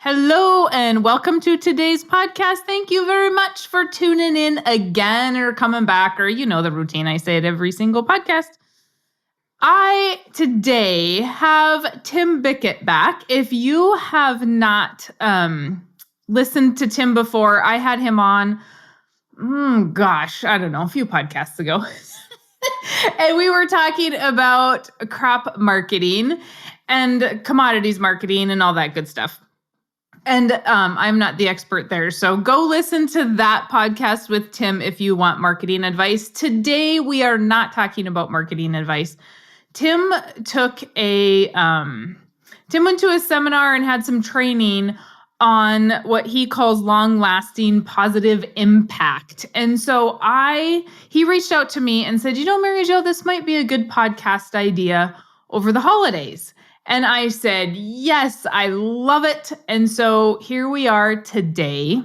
Hello and welcome to today's podcast. Thank you very much for tuning in again or coming back, or you know the routine. I say it every single podcast. I today have Tim Bickett back. If you have not listened to Tim before, I had him on, I don't know, a few podcasts ago. And we were talking about crop marketing and commodities marketing and all that good stuff. And I'm not the expert there. So go listen to that podcast with Tim if you want marketing advice. Today, we are not talking about marketing advice. Tim went to a seminar and had some training on what he calls long-lasting positive impact. And so he reached out to me and said, Mary Jo, this might be a good podcast idea over the holidays. And I said, yes, I love it. And so here we are today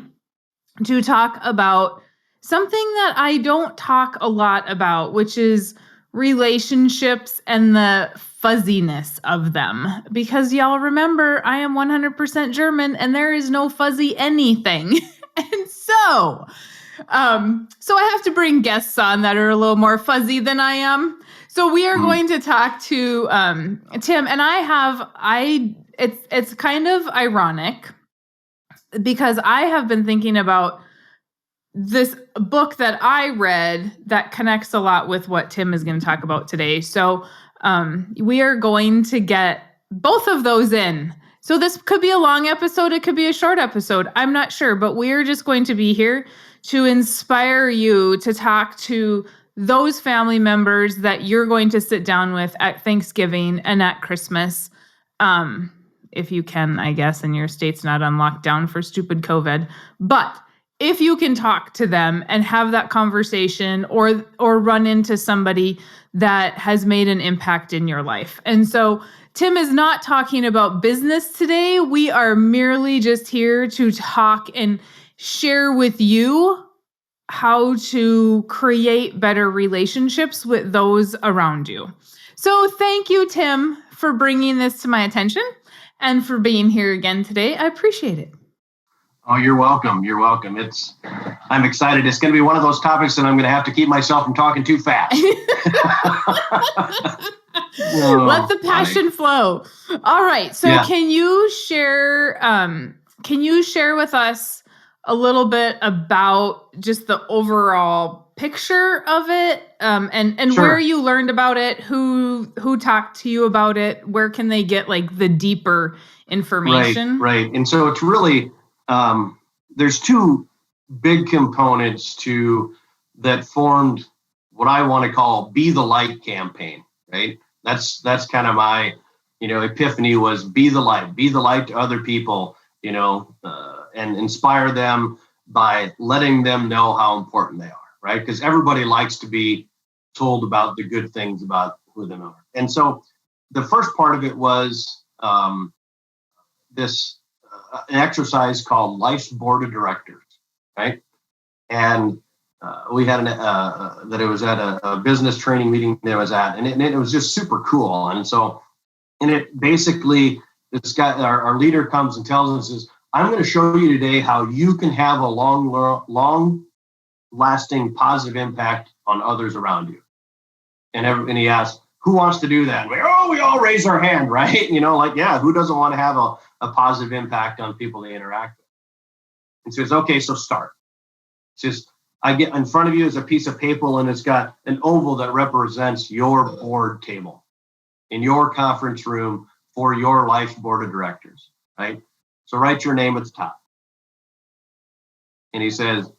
to talk about something that I don't talk a lot about, which is relationships and the fuzziness of them. Because y'all remember, I am 100% German and there is no fuzzy anything. And so I have to bring guests on that are a little more fuzzy than I am. So we are going to talk to Tim, and it's kind of ironic because I have been thinking about this book that I read that connects a lot with what Tim is going to talk about today. So we are going to get both of those in. So this could be a long episode. It could be a short episode. I'm not sure, but we are just going to be here to inspire you to talk to those family members that you're going to sit down with at Thanksgiving and at Christmas, if you can, I guess, and your state's not on lockdown for stupid COVID. But if you can talk to them and have that conversation or run into somebody that has made an impact in your life. And so Tim is not talking about business today. We are merely just here to talk and share with you how to create better relationships with those around you. So thank you, Tim, for bringing this to my attention and for being here again today. I appreciate it. Oh, you're welcome. You're welcome. I'm excited. It's going to be one of those topics that I'm going to have to keep myself from talking too fast. Let the passion flow. All right. So Can you share with us a little bit about just the overall picture of it, and Sure. Where you learned about it, who talked to you about it, where can they get like the deeper information? Right. And so it's really, there's two big components that formed what I want to call Be the Light campaign, right? That's kind of my, epiphany was be the light to other people, and inspire them by letting them know how important they are, right? Because everybody likes to be told about the good things about who they are. And so the first part of it was an exercise called Life's Board of Directors, right? And we had that it was at a business training meeting that I was at, and it was just super cool. And so, it basically, this guy, our leader comes and tells us is, I'm going to show you today how you can have a long-lasting positive impact on others around you. And he asked, who wants to do that? And we all raise our hand, right? Who doesn't want to have a positive impact on people they interact with? And says, okay, so start. It says, I get in front of you is a piece of paper, and it's got an oval that represents your board table in your conference room for your life board of directors, right? So write your name at the top. And he says,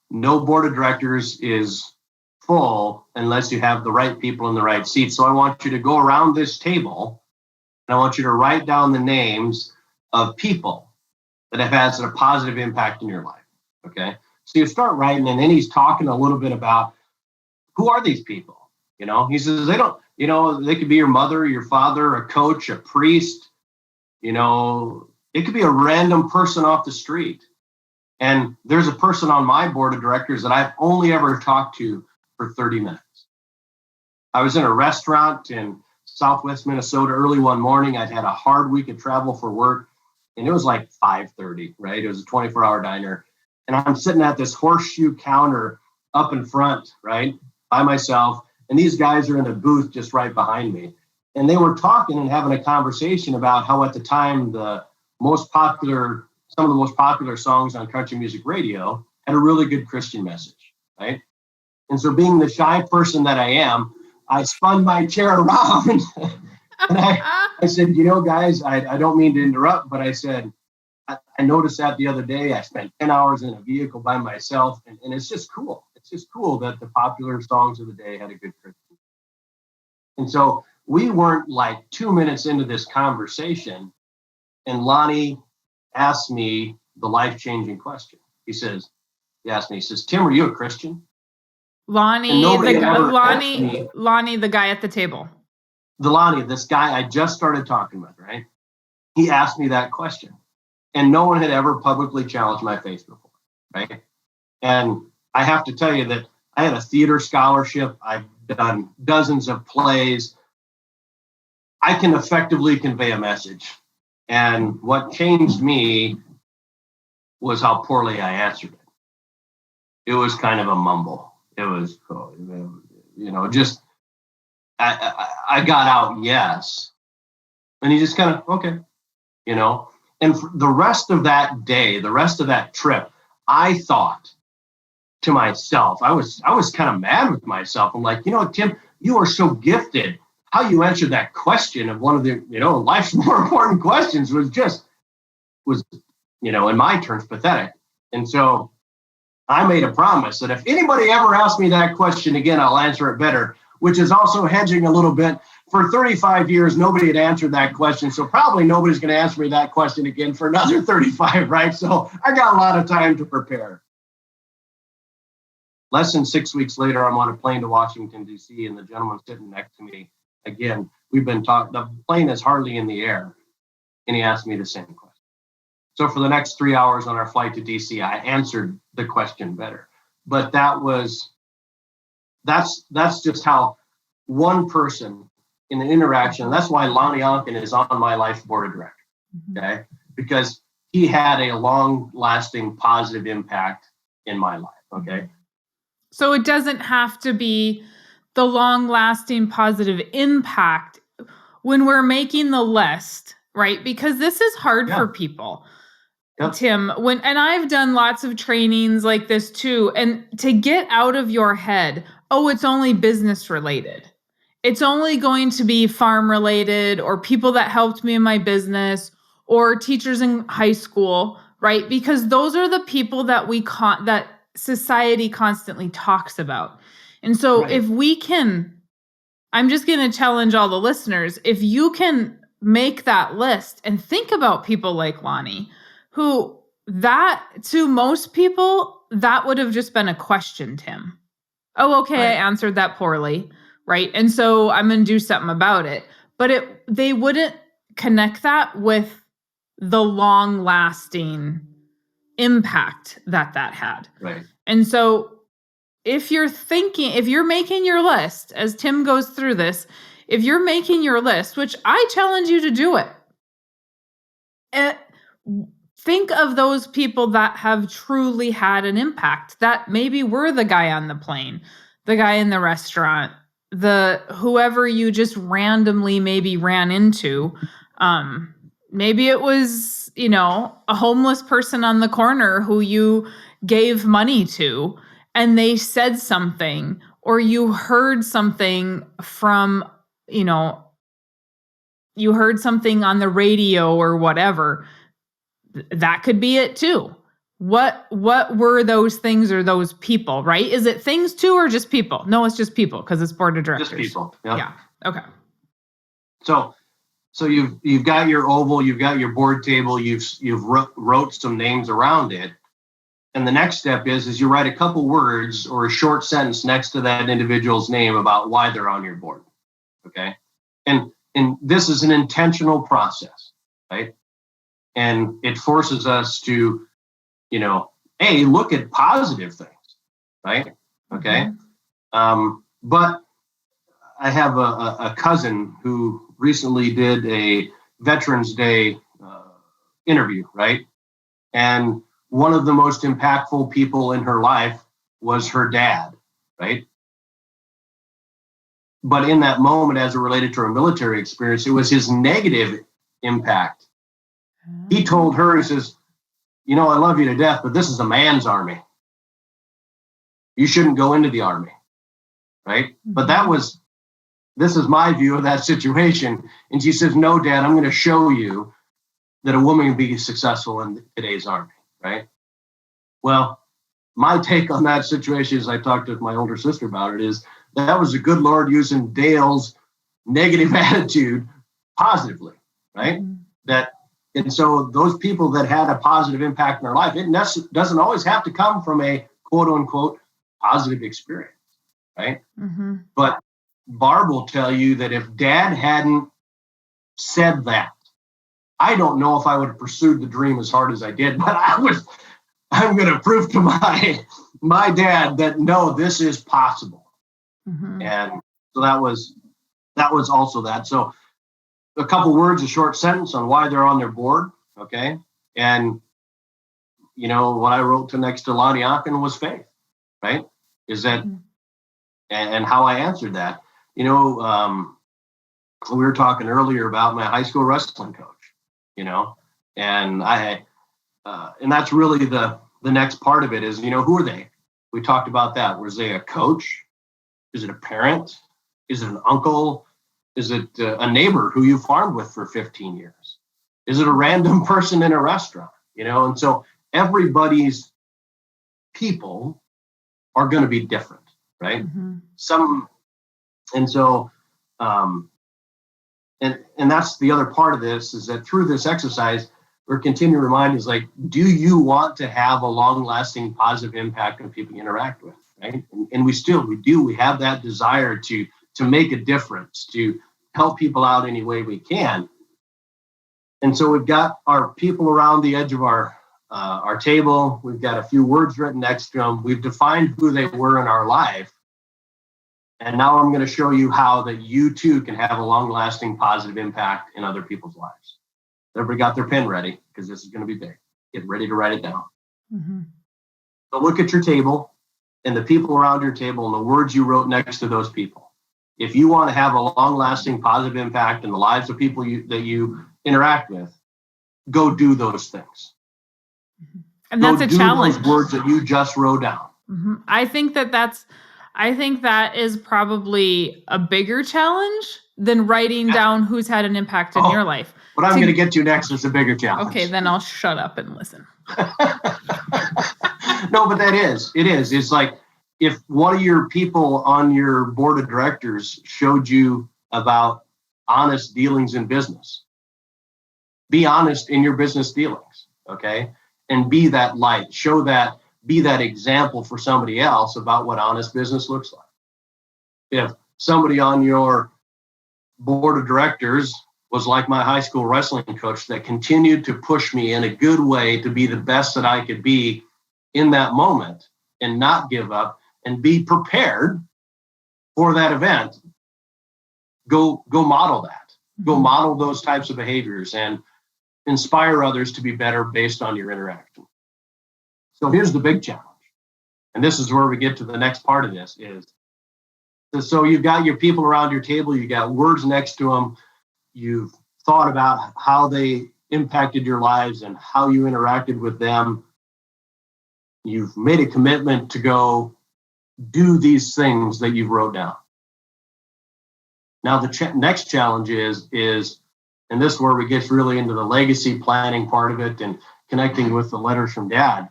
no board of directors is full unless you have the right people in the right seats. So I want you to go around this table and I want you to write down the names of people that have had a positive impact in your life. Okay. So you start writing, and then he's talking a little bit about who are these people? He says, they don't, they could be your mother, your father, a coach, a priest, it could be a random person off the street. And there's a person on my board of directors that I've only ever talked to for 30 minutes. I was in a restaurant in Southwest Minnesota early one morning. I'd had a hard week of travel for work. and it was like 5:30, right? It was a 24-hour diner. And I'm sitting at this horseshoe counter up in front, right, by myself. And these guys are in a booth just right behind me. And they were talking and having a conversation about how at the time some of the most popular songs on country music radio had a really good Christian message, right? And so being the shy person that I am, I spun my chair around and I said, guys, I don't mean to interrupt, but I said, I noticed that the other day. I spent 10 hours in a vehicle by myself, and it's just cool. It's just cool that the popular songs of the day had a good Christian. And so we weren't like 2 minutes into this conversation, and Lonnie asked me the life-changing question. He says, Tim, are you a Christian? Lonnie, the guy at the table. Lonnie, this guy I just started talking with, right? He asked me that question. And no one had ever publicly challenged my faith before, right? And I have to tell you that I had a theater scholarship. I've done dozens of plays. I can effectively convey a message. And what changed me was how poorly I answered it. It was kind of a mumble. It was, just, I got out, yes. And he just kind of, okay, And for the rest of that day, the rest of that trip, I thought to myself, I was kind of mad with myself. I'm like, Tim, you are so gifted. How you answered that question of one of the, life's more important questions was in my terms, pathetic. And so I made a promise that if anybody ever asks me that question again, I'll answer it better, which is also hedging a little bit. For 35 years, nobody had answered that question. So probably nobody's going to answer me that question again for another 35, right? So I got a lot of time to prepare. Less than 6 weeks later, I'm on a plane to Washington, D.C., and the gentleman sitting next to me, again, we've been talking, the plane is hardly in the air, and he asked me the same question. So for the next 3 hours on our flight to D.C., I answered the question better. But that's just how one person in an interaction, that's why Lonnie Onken is on my life board of directors, okay? Because he had a long-lasting positive impact in my life, okay? So it doesn't have to be the long-lasting positive impact when we're making the list, right? Because this is hard for people. Yep. Tim, and I've done lots of trainings like this too, and to get out of your head, it's only business related. It's only going to be farm related or people that helped me in my business or teachers in high school, right? Because those are the people that that society constantly talks about. And so if we can, I'm just going to challenge all the listeners, if you can make that list and think about people like Lonnie, who that to most people, that would have just been a question, Tim. Oh, okay, right. I answered that poorly. Right. And so I'm going to do something about it. But they wouldn't connect that with the long lasting impact that had. Right. And so if you're making your list, as Tim goes through this, if you're making your list, which I challenge you to do it, think of those people that have truly had an impact, that maybe were the guy on the plane, the guy in the restaurant, whoever you just randomly maybe ran into. Maybe it was, a homeless person on the corner who you gave money to and they said something, or you heard something from, you heard something on the radio or whatever. That could be it too. What were those things or those people, right? Is it things too or just people? No, it's just people because it's board of directors. Just people. Yep. Yeah. Okay. So you've got your oval, you've got your board table, you've wrote some names around it. And the next step is you write a couple words or a short sentence next to that individual's name about why they're on your board. Okay. And this is an intentional process, right? And it forces us to, look at positive things, right? Okay. Mm-hmm. But I have a cousin who recently did a Veterans Day interview, right? And one of the most impactful people in her life was her dad, right? But in that moment, as it related to her military experience, it was his negative impact. He told her, he says, I love you to death, but this is a man's army. You shouldn't go into the army, right? But this is my view of that situation. And she says, no, Dad, I'm going to show you that a woman can be successful in today's army, right? Well, my take on that situation, as I talked with my older sister about it, is that was the good Lord using Dale's negative attitude positively, right? And so those people that had a positive impact in their life, it doesn't always have to come from a quote unquote positive experience, right? But Barb will tell you that if Dad hadn't said that, I don't know if I would have pursued the dream as hard as I did, but I'm going to prove to my dad that no, this is possible. And so that was also that. So a couple words, a short sentence on why they're on their board. Okay. And what I wrote to next to Lonnie Aachen was faith, right? Is that, and how I answered that, we were talking earlier about my high school wrestling coach, and and that's really the next part of it is, who are they? We talked about that. Was they a coach? Is it a parent? Is it an uncle? Is it a neighbor who you farmed with for 15 years? Is it a random person in a restaurant? And so everybody's people are going to be different, right? And so, and that's the other part of this is that through this exercise, we're continuing to remind is like, do you want to have a long-lasting positive impact on people you interact with, right? And we do. We have that desire to make a difference, to help people out any way we can. And so we've got our people around the edge of our table. We've got a few words written next to them. We've defined who they were in our life. And now I'm going to show you how that you too can have a long-lasting positive impact in other people's lives. Everybody got their pen ready because this is going to be big. Get ready to write it down. So look at your table and the people around your table and the words you wrote next to those people. If you want to have a long-lasting positive impact in the lives of people that you interact with, go do those things. And that's a challenge. Those words that you just wrote down. I think that is probably a bigger challenge than writing down who's had an impact in your life. What I'm going to get to next is a bigger challenge. Okay, then I'll shut up and listen. No, but it is. It's like if one of your people on your board of directors showed you about honest dealings in business, be honest in your business dealings, okay? And be that light, be that example for somebody else about what honest business looks like. If somebody on your board of directors was like my high school wrestling coach that continued to push me in a good way to be the best that I could be in that moment and not give up and be prepared for that event, go model that. Go model those types of behaviors and inspire others to be better based on your interaction. So here's the big challenge. And this is where we get to the next part of this is, so you've got your people around your table, you got words next to them, you've thought about how they impacted your lives and how you interacted with them. You've made a commitment to go do these things that you've wrote down. Now the next challenge is, and this is where we get really into the legacy planning part of it and connecting with the letters from Dad,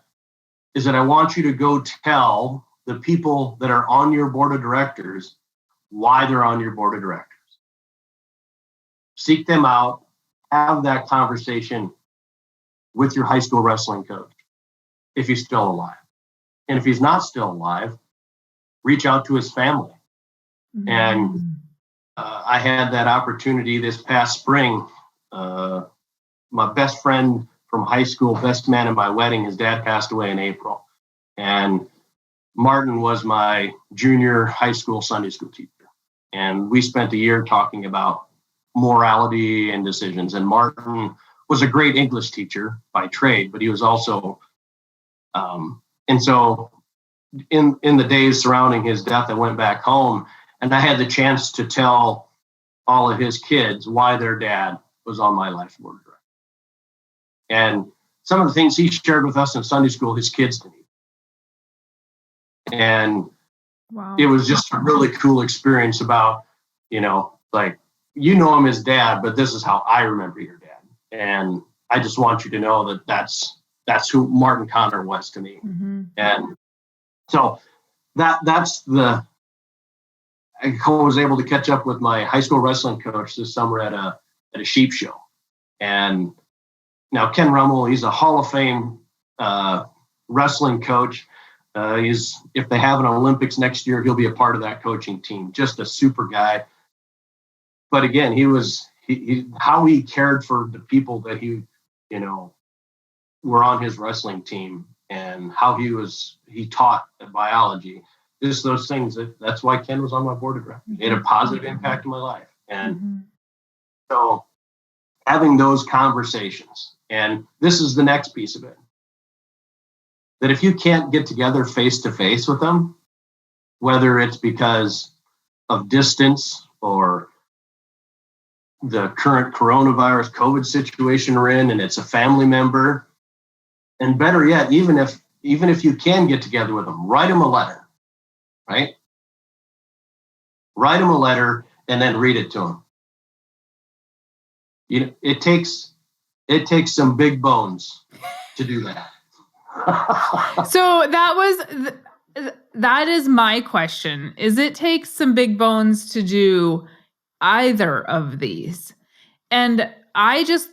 is that I want you to go tell the people that are on your board of directors why they're on your board of directors. Seek them out, have that conversation with your high school wrestling coach if he's still alive. And if he's not still alive, reach out to his family. And I had that opportunity this past spring. My best friend from high school, best man at my wedding, his dad passed away in April. And Martin was my junior high school Sunday school teacher. And we spent a year talking about morality and decisions. And Martin was a great English teacher by trade, but he was also, and so in the days surrounding his death, I went back home and I had the chance to tell all of his kids why their dad was on my life board of directors. And some of the things he shared with us in Sunday school, his kids didn't. And wow. It was just a really cool experience about, like, him as dad, but this is how I remember your dad. And I just want you to know that that's who Martin Connor was to me. Mm-hmm. And so I was able to catch up with my high school wrestling coach this summer at a sheep show. And now Ken Rummel, he's a Hall of Fame wrestling coach. If they have an Olympics next year, he'll be a part of that coaching team. Just a super guy. But again, how he cared for the people that he were on his wrestling team, and how he taught biology. Just those things. That's why Ken was on my board of directors. It had a positive impact on my life. And so having those conversations, and this is the next piece of it, that if you can't get together face to face with them, whether it's because of distance or the current coronavirus COVID situation we're in, and it's a family member, and better yet, even if you can get together with them, write them a letter, right? Write them a letter and then read it to them. It takes some big bones to do that. So that is my question. It takes some big bones to do either of these. And I just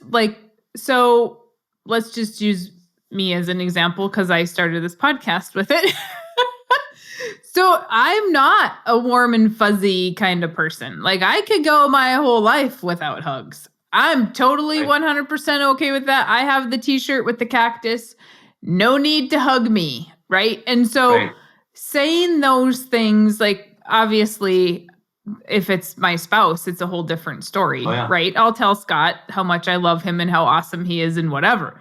so let's just use me as an example because I started this podcast with it. So I'm not a warm and fuzzy kind of person. Like, I could go my whole life without hugs. I'm totally 100% okay with that. I have the t-shirt with the cactus. No need to hug me, right? And so saying those things, like, obviously, if it's my spouse, it's a whole different story, right? I'll tell Scott how much I love him and how awesome he is and whatever.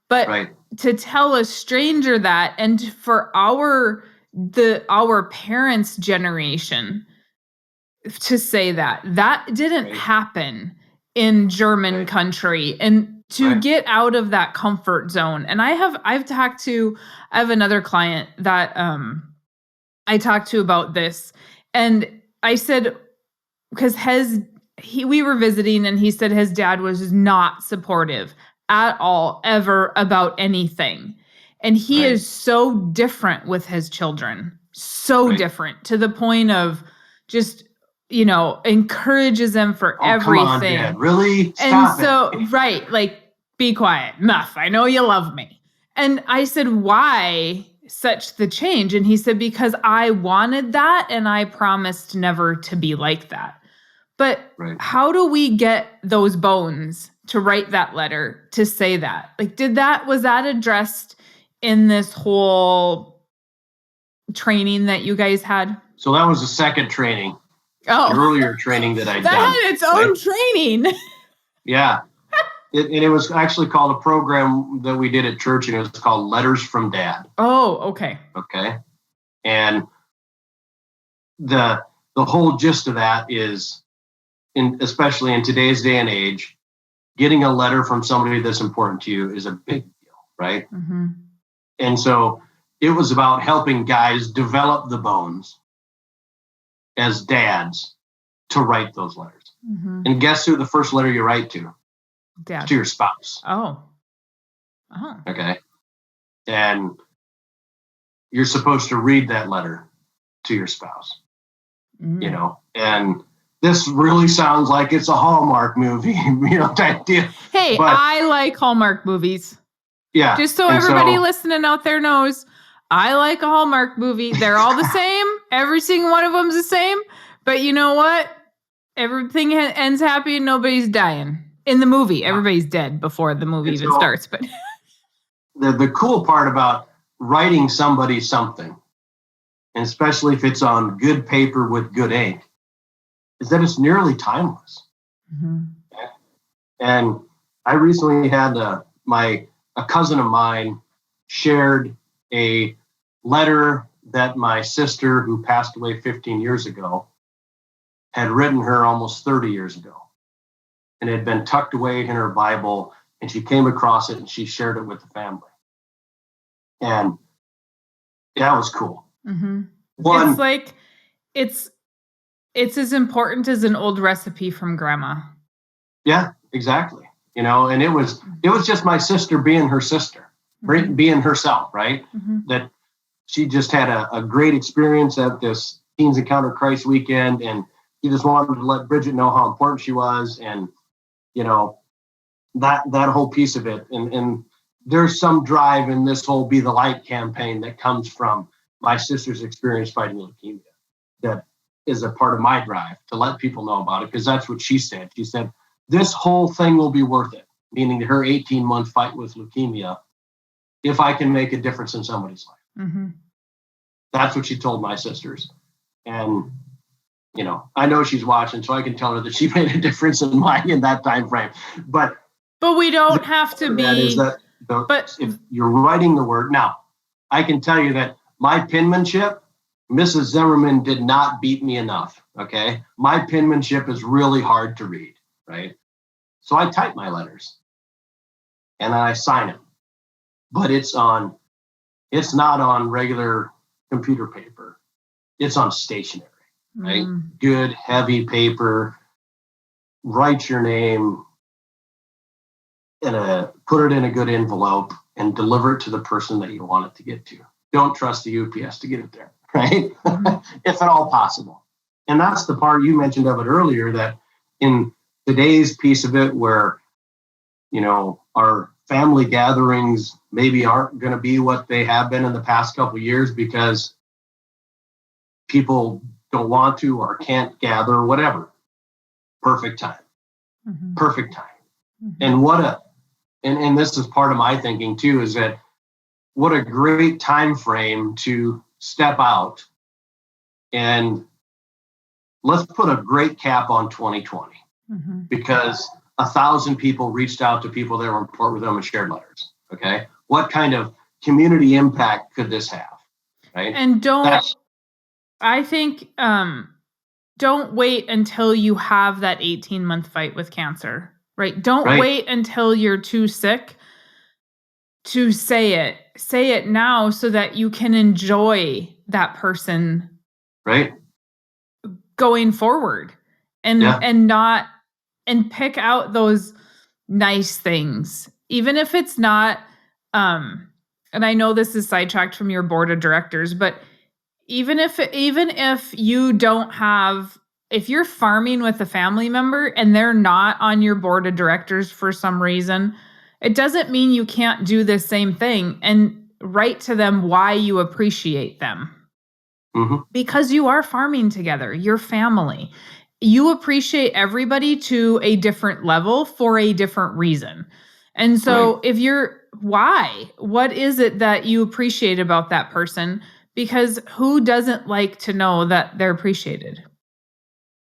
But to tell a stranger that, and for our parents' generation to say that didn't happen in German country, and to get out of that comfort zone. And I have another client that I talked to about this, and I said, because we were visiting, and he said his dad was not supportive at all, ever, about anything. And he is so different with his children, so different, to the point of just, encourages them for everything. Come on, Dad. Really? Stop it. Like, be quiet. Muff, I know you love me. And I said, why such the change? And he said, because I wanted that, and I promised never to be like that. But how do we get those bones to write that letter, to say that? Like, was that addressed in this whole training that you guys had? So that was the second training. Oh. The earlier training that I'd done. That had its own training. Yeah. It was actually called a program that we did at church, and it was called Letters from Dad. Oh, okay. Okay. And the whole gist of that is, especially in today's day and age, getting a letter from somebody that's important to you is a big deal, right? Mm-hmm. And so it was about helping guys develop the bones as dads to write those letters. Mm-hmm. And guess who the first letter you write to? Dad. To your spouse. Oh. Okay. And you're supposed to read that letter to your spouse, and this really sounds like it's a Hallmark movie, type deal. Hey, but I like Hallmark movies. Yeah. Just so everybody listening out there knows, I like a Hallmark movie. They're all the same. Every single one of them's the same. But you know what? Everything ends happy and nobody's dying. In the movie, everybody's dead before the movie even starts. But the cool part about writing somebody something, and especially if it's on good paper with good ink, is that it's nearly timeless. Mm-hmm. And I recently had a cousin of mine shared a letter that my sister, who passed away 15 years ago, had written her almost 30 years ago. And it had been tucked away in her Bible, and she came across it and she shared it with the family. And that was cool. Mm-hmm. It's like, it's as important as an old recipe from grandma. Yeah, exactly. You know, and it was just my sister being her sister, being herself, right? Mm-hmm. That she just had a great experience at this Teens Encounter Christ weekend, and he just wanted to let Bridget know how important she was, and you know, that whole piece of it. And there's some drive in this whole Be the Light campaign that comes from my sister's experience fighting leukemia. That is a part of my drive to let people know about it, because that's what she said. She said, this whole thing will be worth it, meaning her 18-month fight with leukemia, if I can make a difference in somebody's life. Mm-hmm. That's what she told my sisters. And, you know, I know she's watching, so I can tell her that she made a difference in that time frame. But we don't have to be. But if you're writing the word, now, I can tell you that my penmanship, Mrs. Zimmerman did not beat me enough, okay? My penmanship is really hard to read, right? So I type my letters and I sign them. But it's not on regular computer paper. It's on stationery, right? Good, heavy paper. Write your name put it in a good envelope and deliver it to the person that you want it to get to. Don't trust the UPS to get it there, right? If at all possible. And that's the part you mentioned of it earlier, that in today's piece of it where, you know, our family gatherings maybe aren't going to be what they have been in the past couple of years because people don't want to or can't gather or whatever. Perfect time. Mm-hmm. Perfect time. Mm-hmm. And this is part of my thinking too, is that what a great time frame to step out and let's put a great cap on 2020, mm-hmm. because 1,000 people reached out to people that were important with them and shared letters. Okay. What kind of community impact could this have? Right. And I think, don't wait until you have that 18-month fight with cancer, right? Don't wait until you're too sick to say it. Say it now so that you can enjoy that person going forward and pick out those nice things. Even if it's not, and I know this is sidetracked from your board of directors, but even if you don't have, if you're farming with a family member and they're not on your board of directors for some reason, it doesn't mean you can't do the same thing and write to them why you appreciate them. Mm-hmm. Because you are farming together, your family. You appreciate everybody to a different level for a different reason. And so what is it that you appreciate about that person? Because who doesn't like to know that they're appreciated?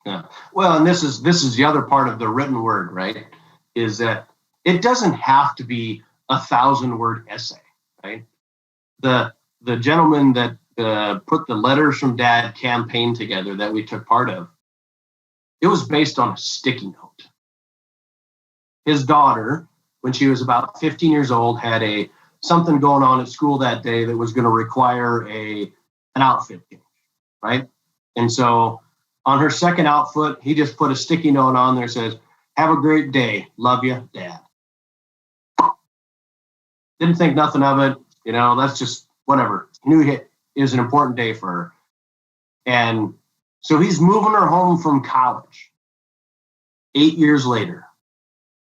Yeah. Well, and this is the other part of the written word, right? Is that it doesn't have to be 1,000-word essay, right? The gentleman that put the Letters from Dad campaign together that we took part of, it was based on a sticky note. His daughter, when she was about 15 years old, had something going on at school that day that was going to require an outfit change, right? And so on her second outfit, he just put a sticky note on there that says, "Have a great day. Love you, Dad." Didn't think nothing of it. You know, that's just whatever. Knew it was an important day for her. And so he's moving her home from college 8 years later.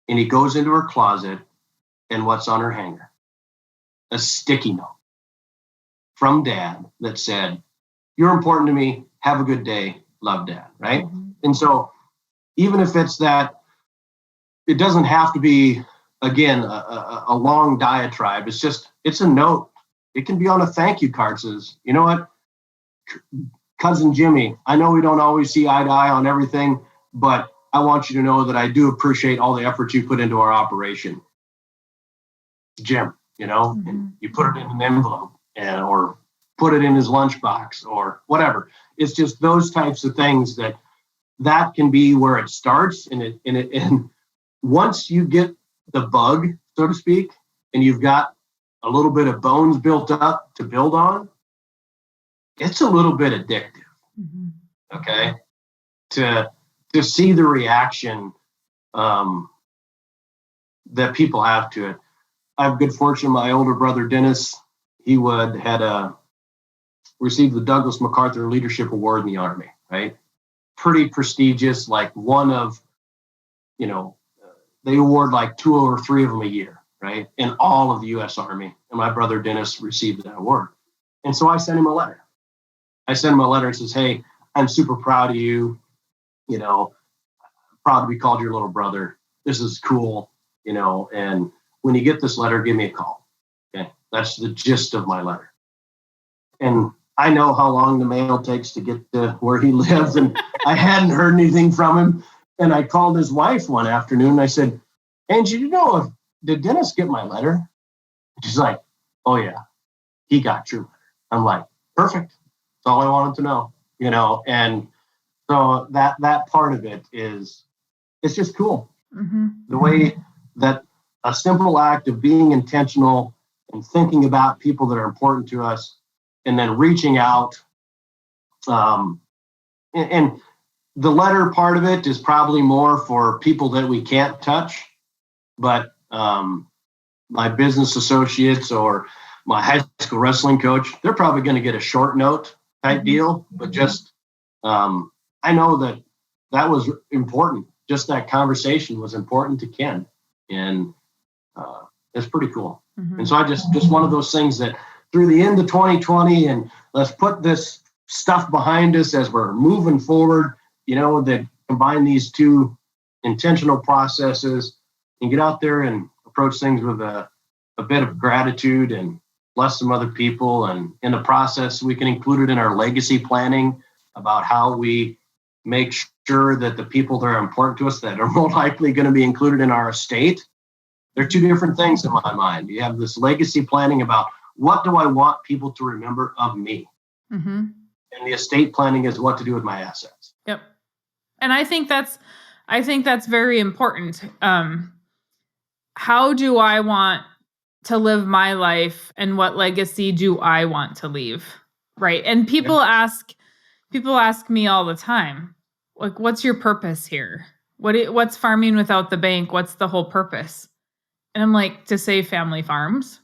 And he goes into her closet, and what's on her hanger? A sticky note from Dad that said, "You're important to me. Have a good day. Love, Dad." Right? Mm-hmm. And so even if it's that, it doesn't have to be, again, a long diatribe. It's a note. It can be on a thank you card. Says, "You know what, Cousin Jimmy, I know we don't always see eye to eye on everything, but I want you to know that I do appreciate all the effort you put into our operation. Jim, and you put it in an envelope or put it in his lunchbox or whatever. It's just those types of things that can be where it starts. And once you get the bug, so to speak, and you've got a little bit of bones built up to build on, it's a little bit addictive. Okay. To see the reaction that people have to it. I have good fortune. My older brother, Dennis, he received the Douglas MacArthur Leadership Award in the Army, right? Pretty prestigious, like one of, they award like 2 or 3 of them a year, right? In all of the U.S. Army. And my brother, Dennis, received that award. And so I sent him a letter. And says, hey, I'm super proud of you. Proud to be called your little brother. This is cool, and when you get this letter, give me a call. Okay. That's the gist of my letter. And I know how long the mail takes to get to where he lives, and I hadn't heard anything from him. And I called his wife one afternoon and I said, Angie, did Dennis get my letter? She's like, oh yeah, he got your letter. I'm like, perfect. That's all I wanted to know, and so that part of it it's just cool. The way that a simple act of being intentional and thinking about people that are important to us and then reaching out. And the letter part of it is probably more for people that we can't touch, but my business associates or my high school wrestling coach, they're probably going to get a short note type deal, but just I know that was important. Just that conversation was important to Ken, and it's pretty cool. And so I just one of those things that through the end of 2020, and let's put this stuff behind us as we're moving forward, that combine these two intentional processes and get out there and approach things with a bit of gratitude and bless some other people. And in the process, we can include it in our legacy planning about how we make sure that the people that are important to us that are more likely going to be included in our estate. They're two different things in my mind. You have this legacy planning about what do I want people to remember of me? And the estate planning is what to do with my assets. Yep. And I think that's very important. How do I want to live my life, and what legacy do I want to leave? Right. And people ask me all the time, like, what's your purpose here? What's farming without the bank? What's the whole purpose? And I'm like, to save family farms.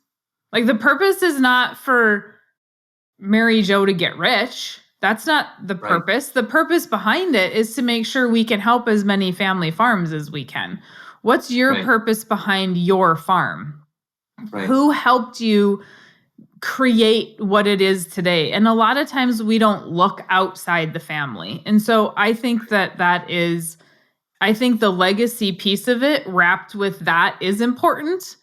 Like, the purpose is not for Mary Jo to get rich. That's not the purpose. The purpose behind it is to make sure we can help as many family farms as we can. What's your purpose behind your farm? Who helped you create what it is today? And a lot of times we don't look outside the family. And so I think I think the legacy piece of it wrapped with that is important.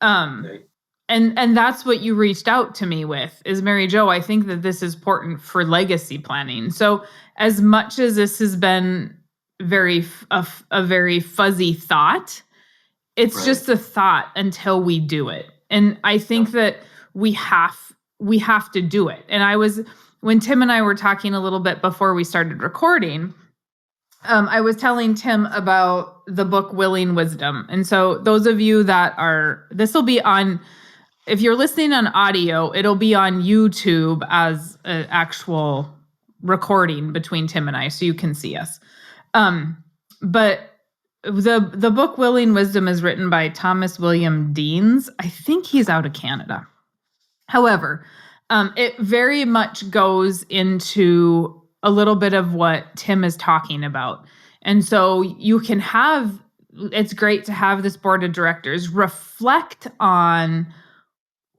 And that's what you reached out to me with is, Mary Jo, I think that this is important for legacy planning. So as much as this has been a very fuzzy thought, it's just a thought until we do it. And I think that we have to do it. And when Tim and I were talking a little bit before we started recording, I was telling Tim about the book Willing Wisdom. And so those of you this will be on, if you're listening on audio, it'll be on YouTube as an actual recording between Tim and I, so you can see us. But the book Willing Wisdom is written by Thomas William Deans. I think he's out of Canada. However, it very much goes into a little bit of what Tim is talking about. And so it's great to have this board of directors reflect on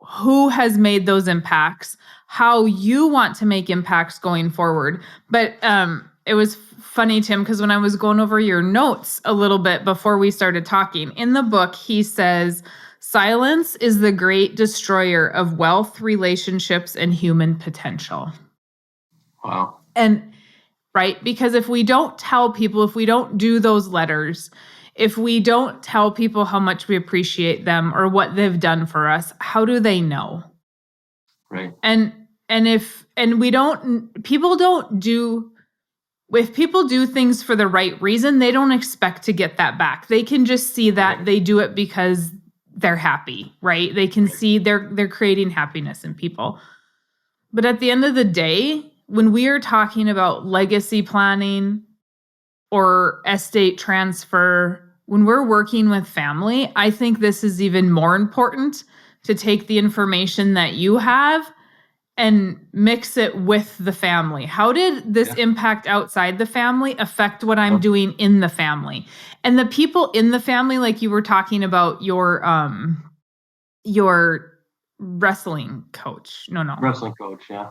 who has made those impacts, how you want to make impacts going forward. But it was funny, Tim, because when I was going over your notes a little bit before we started talking, in the book, he says, silence is the great destroyer of wealth, relationships, and human potential. Wow. And right? Because if we don't tell people, if we don't do those letters, if we don't tell people how much we appreciate them or what they've done for us, how do they know? Right. And if people don't do, if people do things for the right reason, they don't expect to get that back. They can just see that they do it because they're happy, right? They can see they're creating happiness in people. But at the end of the day, when we are talking about legacy planning or estate transfer, when we're working with family, I think this is even more important to take the information that you have and mix it with the family. How did this impact outside the family affect what I'm doing in the family? And the people in the family, like you were talking about your wrestling coach. No. Wrestling coach, yeah.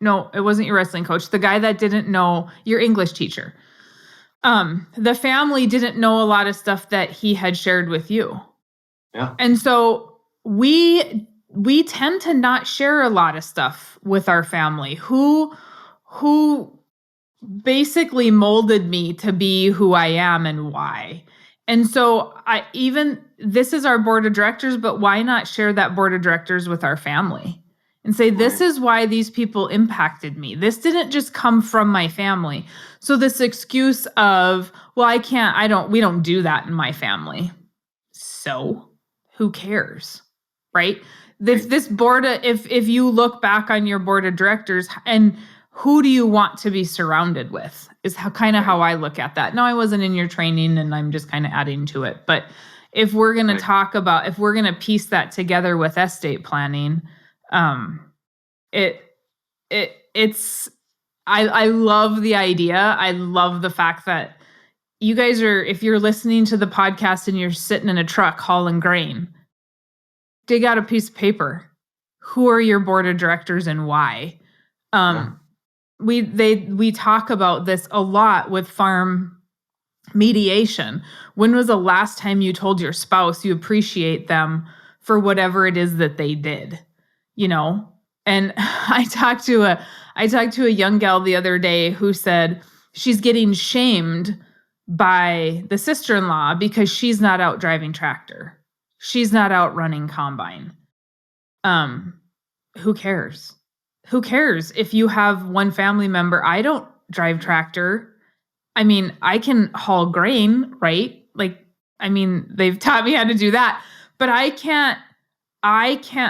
No, it wasn't your wrestling coach. The guy that didn't know, your English teacher. The family didn't know a lot of stuff that he had shared with you. Yeah. And so we tend to not share a lot of stuff with our family who basically molded me to be who I am and why. And so this is our board of directors, but why not share that board of directors with our family and say, this is why these people impacted me. This didn't just come from my family. So this excuse of, well, we don't do that in my family. So who cares? Right? If you look back on your board of directors, and who do you want to be surrounded with is how I look at that. No, I wasn't in your training and I'm just kind of adding to it. But if we're going to talk about, if we're going to piece that together with estate planning, I love the idea. I love the fact that you guys if you're listening to the podcast and you're sitting in a truck hauling grain, dig out a piece of paper. Who are your board of directors and why? We talk about this a lot with farm mediation. When was the last time you told your spouse you appreciate them for whatever it is that they did? And I talked to a young gal the other day who said she's getting shamed by the sister-in-law because she's not out driving tractor. She's not out running combine. Who cares? Who cares if you have one family member? I don't drive tractor. I mean, I can haul grain, right? They've taught me how to do that, but I can't,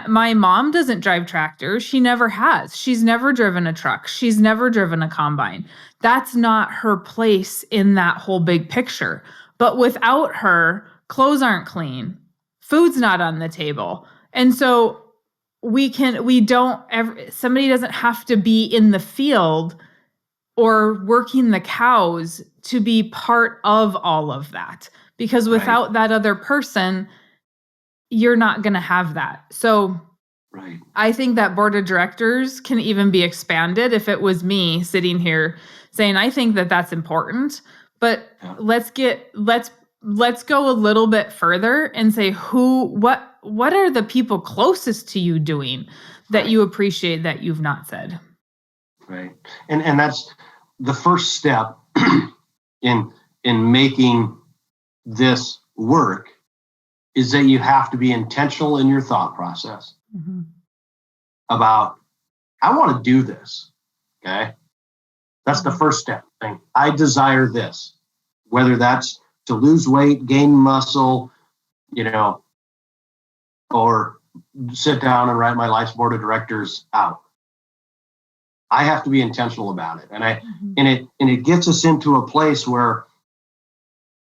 my mom doesn't drive tractor. She never has. She's never driven a truck. She's never driven a combine. That's not her place in that whole big picture. But without her, clothes aren't clean. Food's not on the table. And so somebody doesn't have to be in the field or working the cows to be part of all of that. Because without that other person, you're not going to have that. So I think that board of directors can even be expanded. If it was me sitting here saying, I think that that's important, but let's go a little bit further and say what are the people closest to you doing that you appreciate that you've not said? Right. And that's the first step in making this work, is that you have to be intentional in your thought process about, I want to do this. Okay. That's the first step. I desire this, whether that's to lose weight, gain muscle, or sit down and write my life's board of directors out. I have to be intentional about it. And it gets us into a place where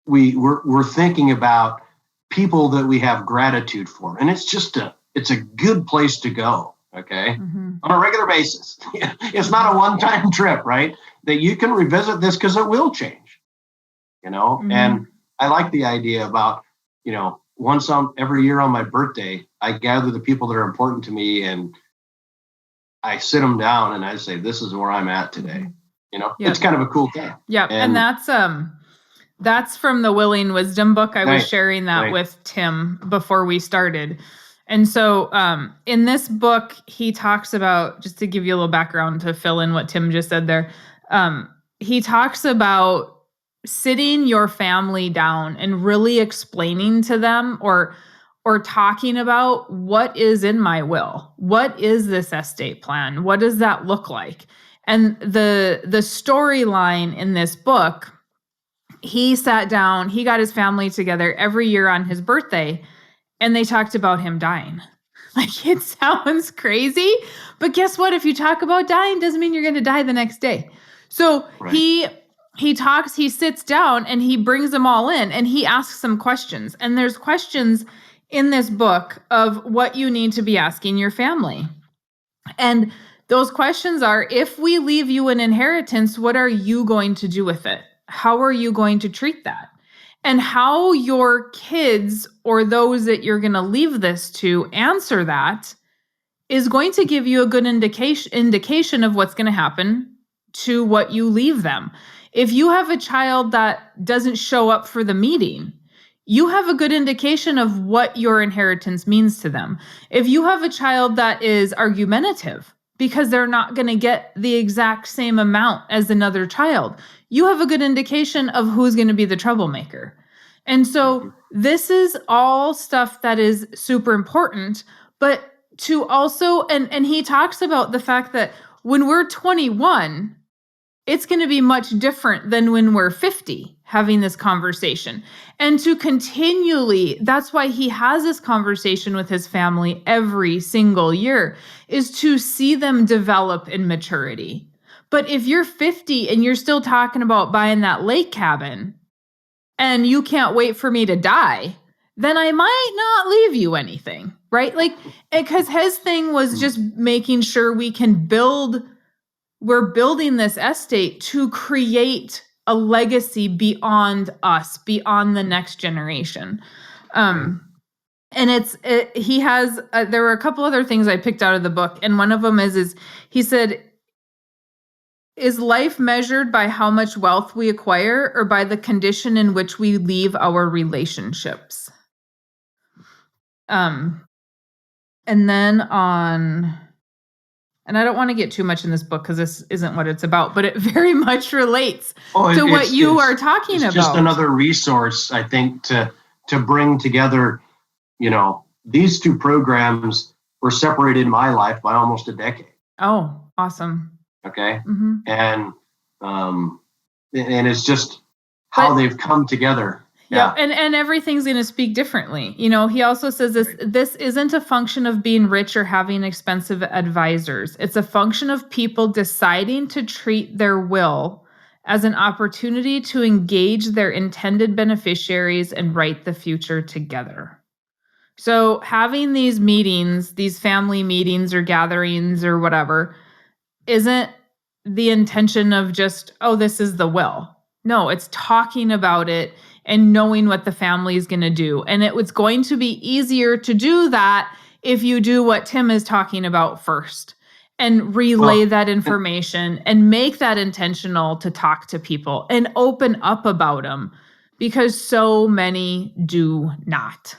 we're thinking about people that we have gratitude for. And it's a good place to go. Okay. On a regular basis. It's not a one-time trip, right? That you can revisit this because it will change, and I like the idea about, once every year on my birthday, I gather the people that are important to me and I sit them down and I say, this is where I'm at today. It's kind of a cool thing. Yeah. And that's from the Willing Wisdom book. I was sharing that with Tim before we started. And so in this book, he talks about, just to give you a little background to fill in what Tim just said there, he talks about sitting your family down and really explaining to them or talking about what is in my will. What is this estate plan? What does that look like? And the storyline in this book, he sat down, he got his family together every year on his birthday, and they talked about him dying. Like, it sounds crazy, but guess what? If you talk about dying, doesn't mean you're going to die the next day. So Right. he sits down and he brings them all in and he asks some questions. And there's questions in this book of what you need to be asking your family. And those questions are, if we leave you an inheritance, what are you going to do with it? How are you going to treat that? And how your kids or those that you're going to leave this to answer that is going to give you a good indication of what's going to happen to what you leave them. If you have a child that doesn't show up for the meeting, you have a good indication of what your inheritance means to them. If you have a child that is argumentative because they're not going to get the exact same amount as another child, you have a good indication of who's going to be the troublemaker. And so this is all stuff that is super important, but to also, and he talks about the fact that when we're 21, it's going to be much different than when we're 50 having this conversation. And to continually, that's why he has this conversation with his family every single year, is to see them develop in maturity. But if you're 50 and you're still talking about buying that lake cabin and you can't wait for me to die, then I might not leave you anything, right? Like, because his thing was just making sure we're building this estate to create a legacy beyond us, beyond the next generation. And he has, there were a couple other things I picked out of the book. And one of them is he said, is life measured by how much wealth we acquire or by the condition in which we leave our relationships? And then and I don't want to get too much in this book because this isn't what it's about, but it very much relates to what you are talking about. Just another resource, I think, to bring together, these two programs were separated in my life by almost a decade. Oh, awesome. Okay. Mm-hmm. And it's just how they've come together. Yeah. And everything's going to speak differently. He also says this isn't a function of being rich or having expensive advisors. It's a function of people deciding to treat their will as an opportunity to engage their intended beneficiaries and write the future together. So having these meetings, these family meetings or gatherings or whatever, isn't the intention of just, oh, this is the will. No, it's talking about it and knowing what the family is going to do. And it was going to be easier to do that if you do what Tim is talking about first and relay that information and make that intentional to talk to people and open up about them, because so many do not.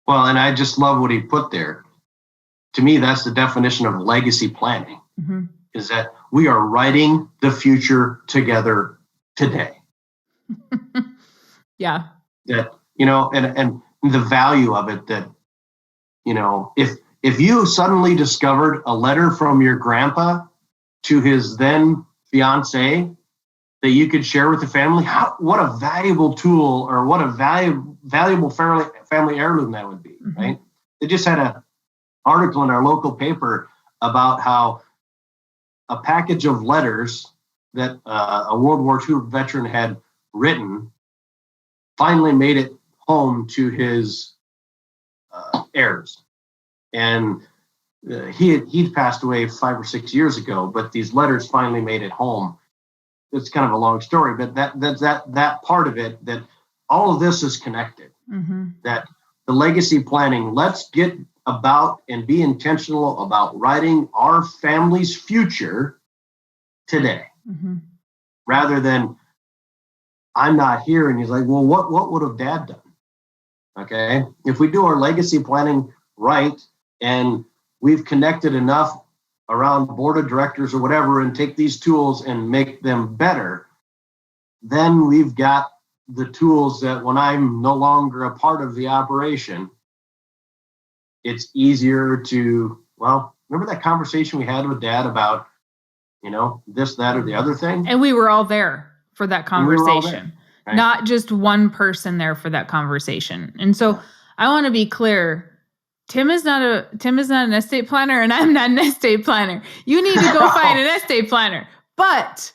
Well, and I just love what he put there. To me, that's the definition of legacy planning, is that we are writing the future together today. Yeah. That, and the value of it, that, if you suddenly discovered a letter from your grandpa to his then fiance that you could share with the family, what a valuable tool, or what a valuable family heirloom that would be, right? They just had an article in our local paper about how a package of letters that a World War II veteran had written finally made it home to his heirs. And he'd passed away 5 or 6 years ago, but these letters finally made it home. It's kind of a long story, but that part of it, that all of this is connected. That the legacy planning, let's get about and be intentional about writing our family's future today, rather than I'm not here and he's like, well, what would have Dad done? Okay, if we do our legacy planning right and we've connected enough around board of directors or whatever and take these tools and make them better, then we've got the tools that when I'm no longer a part of the operation, it's easier to, well, remember that conversation we had with Dad about, this, that, or the other thing? And we were all there for that conversation, right? Not just one person there for that conversation. And so I want to be clear. Tim is not an estate planner, and I'm not an estate planner. You need to go find an estate planner. But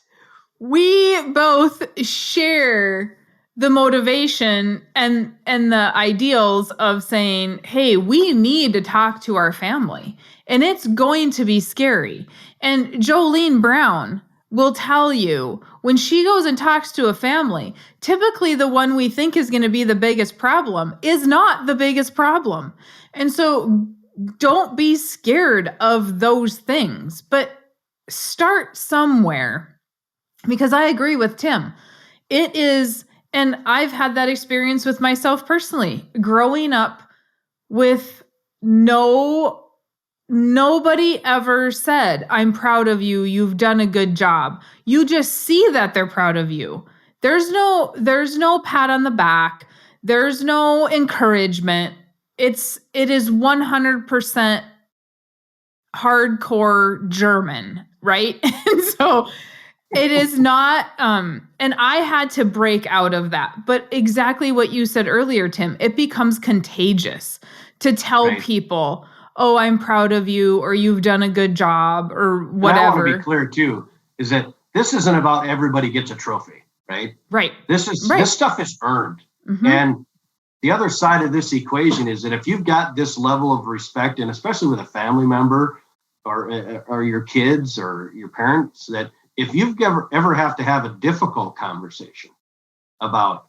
we both share the motivation and the ideals of saying, hey, we need to talk to our family. And it's going to be scary. And Jolene Brown will tell you when she goes and talks to a family, typically the one we think is going to be the biggest problem is not the biggest problem. And so don't be scared of those things, but start somewhere. Because I agree with Tim. It is, and I've had that experience with myself personally, growing up with nobody ever said, I'm proud of you. You've done a good job. You just see that they're proud of you. There's no pat on the back. There's no encouragement. It is 100% hardcore German, right? And so it is not, and I had to break out of that. But exactly what you said earlier, Tim, it becomes contagious to tell people, oh, I'm proud of you, or you've done a good job, or whatever. And I want to be clear too, is that this isn't about everybody gets a trophy, right? Right. This stuff is earned. Mm-hmm. And the other side of this equation is that if you've got this level of respect, and especially with a family member or your kids or your parents, that if you've ever have to have a difficult conversation about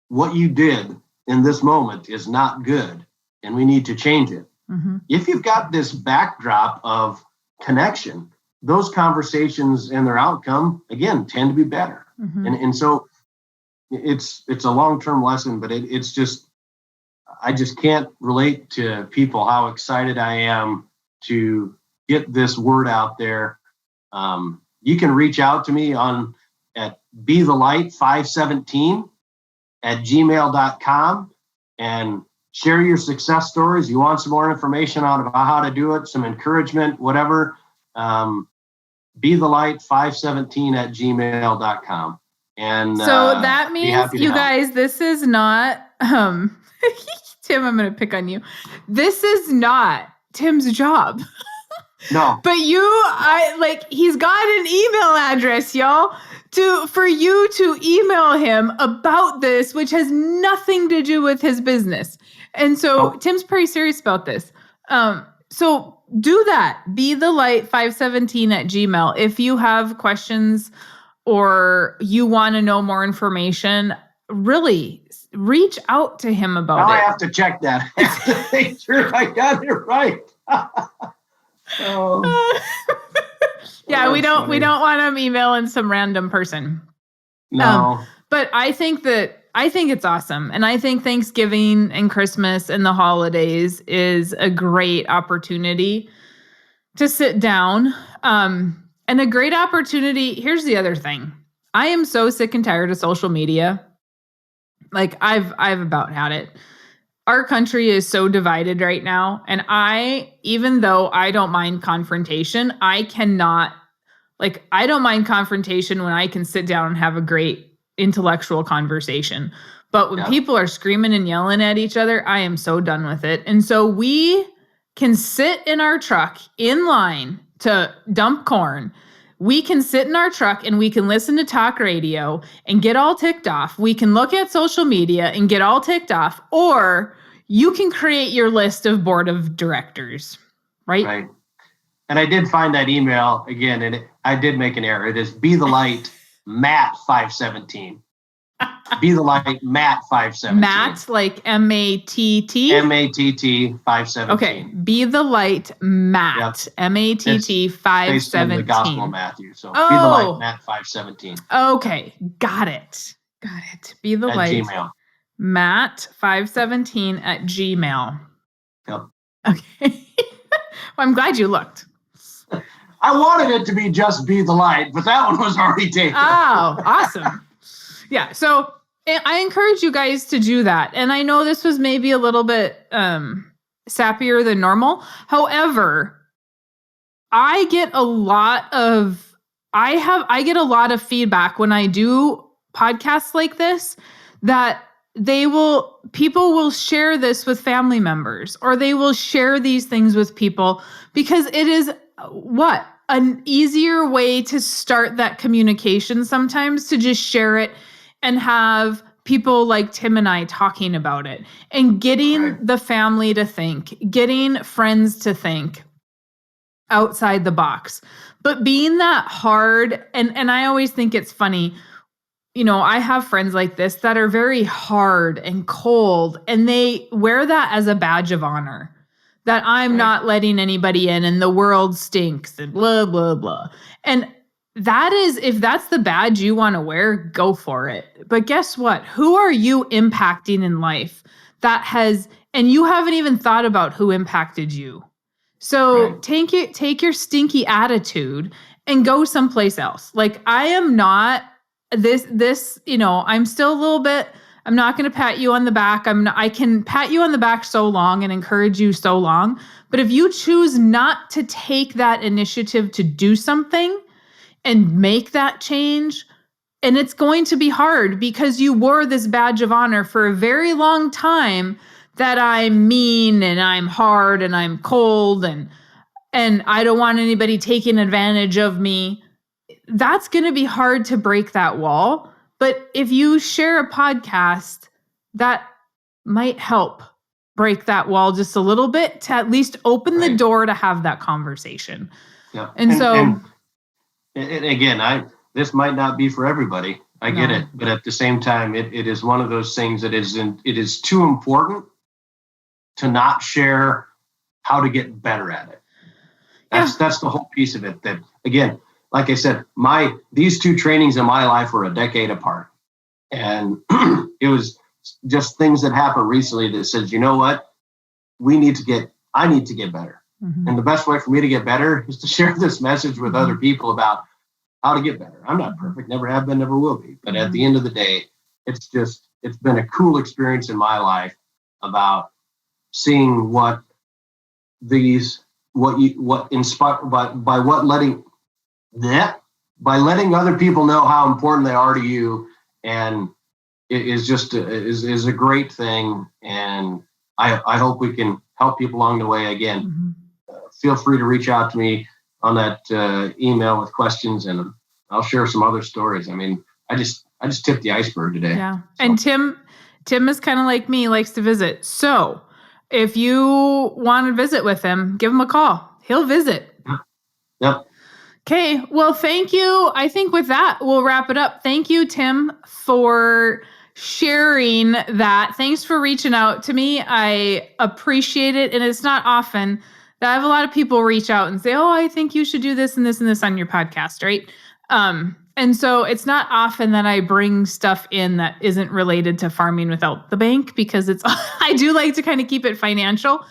what you did in this moment is not good and we need to change it. Mm-hmm. If you've got this backdrop of connection, those conversations and their outcome, again, tend to be better. Mm-hmm. And so it's a long-term lesson, but it's just, I just can't relate to people how excited I am to get this word out there. You can reach out to me at bethelight517@gmail.com and share your success stories. You want some more information on about how to do it, some encouragement, whatever. bethelight517@gmail.com. And so that means, you guys, this is not, Tim, I'm going to pick on you. This is not Tim's job. No. But he's got an email address, y'all, for you to email him about this, which has nothing to do with his business. And so Tim's pretty serious about this. So do that. bethelight517@gmail. If you have questions or you want to know more information, really reach out to him about it. I have to check that. I have to make sure I got it right. Yeah, we don't want him emailing some random person. No. But I think it's awesome. And I think Thanksgiving and Christmas and the holidays is a great opportunity to sit down. And a great opportunity. Here's the other thing. I am so sick and tired of social media. Like I've about had it. Our country is so divided right now. And even though I don't mind confrontation, I don't mind confrontation when I can sit down and have a great intellectual conversation. But when people are screaming and yelling at each other, I am so done with it. And so we can sit in our truck in line to dump corn. We can sit in our truck and we can listen to talk radio and get all ticked off. We can look at social media and get all ticked off, or you can create your list of board of directors, right? Right. And I did find that email again, and I did make an error. It is bethelight@Matt517. bethelight@Matt517. Matt, like M-A-T-T? M-A-T-T 517. Okay. bethelight@Matt, M-A-T-T 517. The Gospel of Matthew. So bethelight@Matt517. Okay. Got it. Bethelight. At Gmail. Matt517 at Gmail. Yep. Okay. Well, I'm glad you looked. I wanted it to be Just Be the Light, but that one was already taken. Oh, awesome. Yeah. So I encourage you guys to do that. And I know this was maybe a little bit sappier than normal. However, I get a lot of feedback when I do podcasts like this that people will share this with family members, or they will share these things with people, because it is an easier way to start that communication sometimes, to just share it and have people like Tim and I talking about it and getting the family to think, getting friends to think outside the box. But being that hard, and I always think it's funny, I have friends like this that are very hard and cold, and they wear that as a badge of honor, that I'm not letting anybody in and the world stinks and blah, blah, blah. And that is, if that's the badge you want to wear, go for it. But guess what? Who are you impacting in life and you haven't even thought about who impacted you. So take your stinky attitude and go someplace else. Like, I am not I'm still a little bit, I'm not going to pat you on the back. I can pat you on the back so long and encourage you so long. But if you choose not to take that initiative to do something and make that change, and it's going to be hard because you wore this badge of honor for a very long time, that I'm mean and I'm hard and I'm cold and I don't want anybody taking advantage of me. That's going to be hard to break that wall. But if you share a podcast, that might help break that wall just a little bit, to at least open the door to have that conversation. Yeah. And again, this might not be for everybody. I get it. But at the same time, it is one of those things that it is too important to not share how to get better at it. That's the whole piece of it. That, again, like I said, these two trainings in my life were a decade apart. And it was just things that happened recently that says, you know what? I need to get better. Mm-hmm. And the best way for me to get better is to share this message with other people about how to get better. I'm not perfect, never have been, never will be. But at the end of the day, it's been a cool experience in my life about seeing what inspired by letting other people know how important they are to you, and it is a great thing. And I hope we can help people along the way. Again, feel free to reach out to me on that email with questions, and I'll share some other stories. I mean, I just tipped the iceberg today. Yeah, so. And Tim is kind of like me, likes to visit. So if you want to visit with him, give him a call. He'll visit. Yep. Okay. Well, thank you. I think with that, we'll wrap it up. Thank you, Tim, for sharing that. Thanks for reaching out to me. I appreciate it. And it's not often that I have a lot of people reach out and say, oh, I think you should do this and this and this on your podcast, right? And so it's not often that I bring stuff in that isn't related to farming without the bank, because I do like to kind of keep it financial,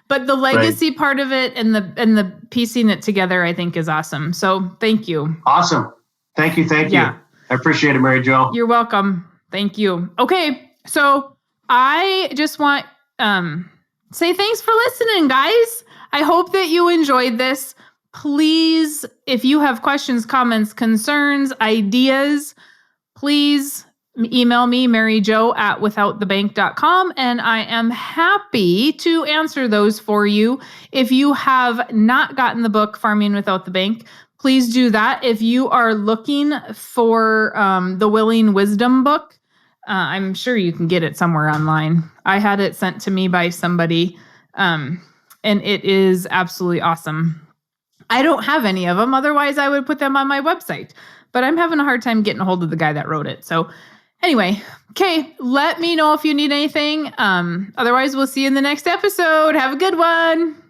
but the legacy part of it and the piecing it together, I think, is awesome. So thank you. Awesome. Thank you. I appreciate it, Mary Jo. You're welcome. Thank you. Okay. So I just want say thanks for listening, guys. I hope that you enjoyed this. Please, if you have questions, comments, concerns, ideas, please email me, maryjo@withoutthebank.com, and I am happy to answer those for you. If you have not gotten the book, Farming Without the Bank, please do that. If you are looking for the Willing Wisdom book, I'm sure you can get it somewhere online. I had it sent to me by somebody, and it is absolutely awesome. I don't have any of them. Otherwise, I would put them on my website. But I'm having a hard time getting a hold of the guy that wrote it. So anyway, okay, let me know if you need anything. Otherwise, we'll see you in the next episode. Have a good one.